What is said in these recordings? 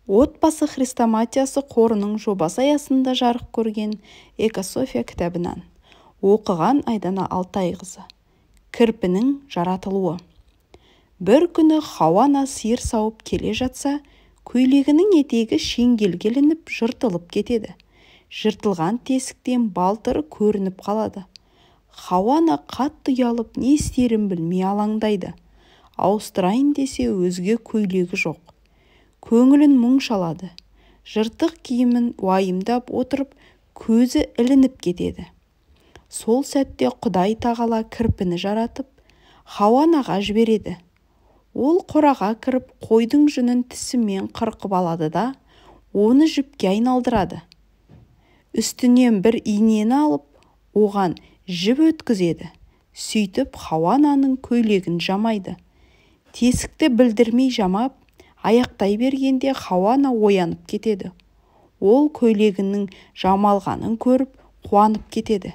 Отбасы хрестоматиясы қорының жобасы аясында жарық көрген Экософия кітабынан. Оқыған Айдана Алтайқызы. Кірпінің жаратылуы. Бір күні Хауа сиыр сауып келе жатса, көйлегінің етегі шеңгелге ілініп жыртылып кетеді. Жыртылған тесіктен балтыры көрініп қалады. Хауа қатты ұялып, не істерін білмей алаңдайды. Ауыстырайын десе өзге көйлегі жоқ. Көңілін мұң шалады. Жыртық киімін уайымдап отырып, көзі ілініп кетеді. Сол сәтте Құдай тағала кірпіні жаратып, Хауаға жібереді. Ол қораға кіріп, қойдың жүнін тісімен қырқып алады да, оны жіпке айналдырады. Үстінен бір инені алып, оған жіп өткізеді. Сөйтіп Хауаның көйлегін жамайды. Тесікті білдірмей жамап, аяқтай бергенде Хауа оянып кетеді. Ол көйлегінің жамалғанын көріп, қуанып кетеді.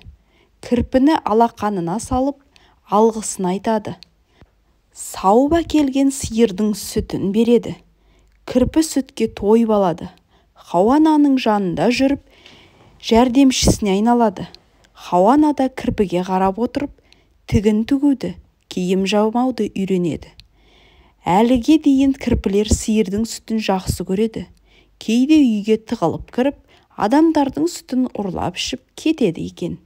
Кірпіні алақанына салып, алғысын айтады. Сауып әкелген сиырдың сүтін береді. Кірпі сүтке тойып алады. Хауаның жанында жүріп, жәрдемшісіне айналады. Хауа да кірпіге қарап отырып, тігін тігуді, киім жамауды үйренеді. Әліге дейін кірпілер сиырдың сүтін жақсы көреді. Кейде үйге тығылып кіріп, адамдардың сүтін ұрлап ішіп кетеді екен.